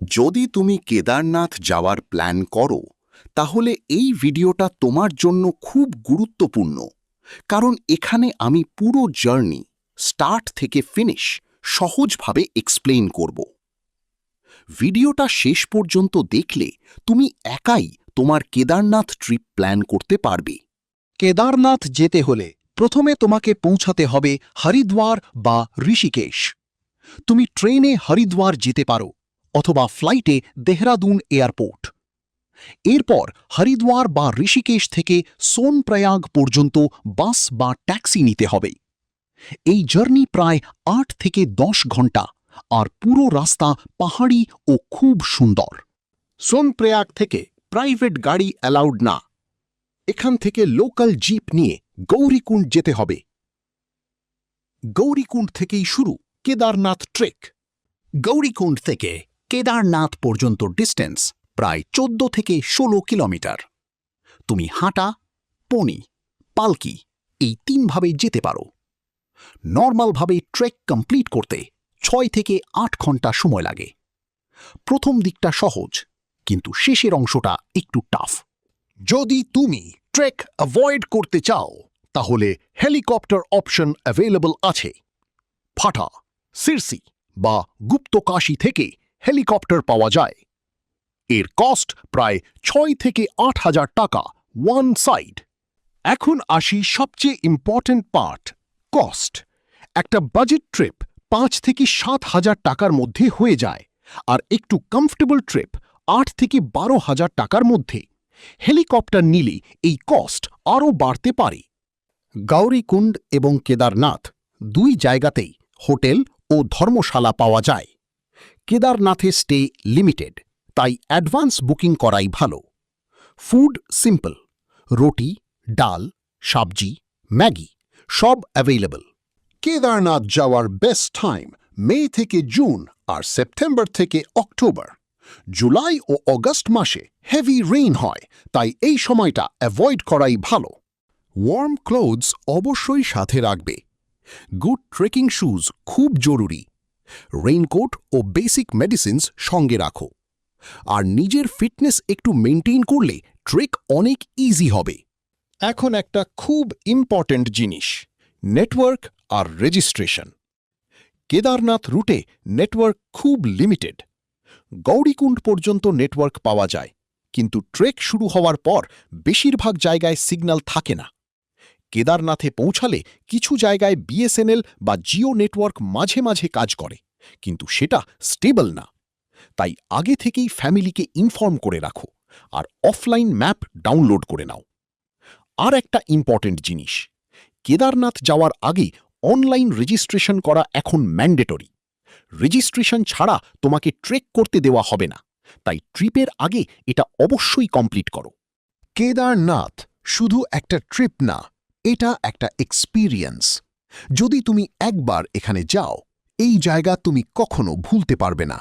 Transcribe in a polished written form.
যদি তুমি কেদারনাথ যাওয়ার প্ল্যান করো তাহলে এই ভিডিওটা তোমার জন্য খুব গুরুত্বপূর্ণ, কারণ এখানে আমি পুরো জার্নি স্টার্ট থেকে ফিনিশ সহজভাবে এক্সপ্লেইন করব। ভিডিওটা শেষ পর্যন্ত দেখলে তুমি একাই তোমার কেদারনাথ ট্রিপ প্ল্যান করতে পারবে। কেদারনাথ যেতে হলে প্রথমে তোমাকে পৌঁছাতে হবে হরিদ্বার বা ঋষিকেশ। তুমি ট্রেনে হরিদ্বার যেতে পারো অথবা ফ্লাইটে দেহরাদুন এয়ারপোর্ট। এরপর হরিদ্বার বা ঋষিকেশ থেকে সোনপ্রয়াগ পর্যন্ত বাস বা ট্যাক্সি নিতে হবে। এই জার্নি প্রায় ৮ থেকে ১০ ঘন্টা, আর পুরো রাস্তা পাহাড়ি ও খুব সুন্দর। সোনপ্রয়াগ থেকে প্রাইভেট গাড়ি অ্যালাউড না। এখান থেকে লোকাল জিপ নিয়ে গৌরীকুণ্ড যেতে হবে। গৌরীকুণ্ড থেকেই শুরু কেদারনাথ ট্রেক। গৌরীকুণ্ড থেকে কেদারনাথ পর্যন্ত ডিস্টেন্স প্রায় ১৪ থেকে ১৬ কিলোমিটার। তুমি হাঁটা, পনি, পালকি এই ৩ ভাবে যেতে পারো। নর্মালভাবে ট্রেক কমপ্লিট করতে ৬ থেকে ৮ ঘন্টা সময় লাগে। প্রথম দিকটা সহজ, কিন্তু শেষের অংশটা একটু টাফ। যদি তুমি ট্রেক অ্যাভয়েড করতে চাও তাহলে হেলিকপ্টার অপশন অ্যাভেলেবল আছে। ফাটা, সিরসি বা গুপ্তকাশী থেকে হেলিকপ্টার পাওয়া যায়। এর কস্ট প্রায় ৬ থেকে ৮ হাজার টাকা ওয়ান সাইড। এখন আসি সবচেয়ে ইম্পর্ট্যান্ট পার্ট, কস্ট। একটা বাজেট ট্রিপ ৫ থেকে ৭ হাজার টাকার মধ্যে হয়ে যায়, আর একটু কমফোর্টেবল ট্রিপ ৮ থেকে ১২ হাজার টাকার মধ্যে। হেলিকপ্টার নিলে এই কস্ট আরও বাড়তে পারে। গৌরীকুণ্ড এবং কেদারনাথ দুই জায়গাতেই হোটেল ও ধর্মশালা পাওয়া যায়। কেদারনাথে স্টে লিমিটেড, তাই অ্যাডভান্স বুকিং করাই ভালো। ফুড সিম্পল, রুটি, ডাল, সবজি, ম্যাগি সব অ্যাভেলেবল। কেদারনাথ যাওয়ার বেস্ট টাইম মে থেকে জুন আর সেপ্টেম্বর থেকে অক্টোবর। জুলাই ও অগস্ট মাসে হেভি রেইন হয়, তাই এই সময়টা অ্যাভয়েড করাই ভালো। ওয়ার্ম ক্লোথস অবশ্যই সাথে রাখবে। গুড ট্রেকিং শুজ খুব জরুরি। রেইনকোট ও বেসিক মেডিসিনস সঙ্গে রাখো। আর নিজের ফিটনেস একটু মেনটেন করলে ট্রেক অনেক ইজি হবে। এখন একটা খুব ইম্পর্ট্যান্ট জিনিস, নেটওয়ার্ক আর রেজিস্ট্রেশন। কেদারনাথ রুটে নেটওয়ার্ক খুব লিমিটেড। গৌরীকুণ্ড পর্যন্ত নেটওয়ার্ক পাওয়া যায়, কিন্তু ট্রেক শুরু হওয়ার পর বেশিরভাগ জায়গায় সিগন্যাল থাকে না। কেদারনাথে পৌঁছালে কিছু জায়গায় বিএসএনএল বা জিও নেটওয়ার্ক মাঝে মাঝে কাজ করে, কিন্তু সেটা স্টেবল না। তাই আগে থেকেই ফ্যামিলিকে ইনফর্ম করে রাখো, আর অফলাইন ম্যাপ ডাউনলোড করে নাও। আর একটা ইম্পর্ট্যান্ট জিনিস, কেদারনাথ যাওয়ার আগে অনলাইন রেজিস্ট্রেশন করা এখন ম্যান্ডেটরি। রেজিস্ট্রেশন ছাড়া তোমাকে ট্রেক করতে দেওয়া হবে না, তাই ট্রিপের আগে এটা অবশ্যই কমপ্লিট করো। কেদারনাথ শুধু একটা ট্রিপ না, এটা একটা এক্সপিরিয়েন্স। যদি তুমি একবার এখানে যাও, এই জায়গা তুমি কখনো ভুলতে পারবে না।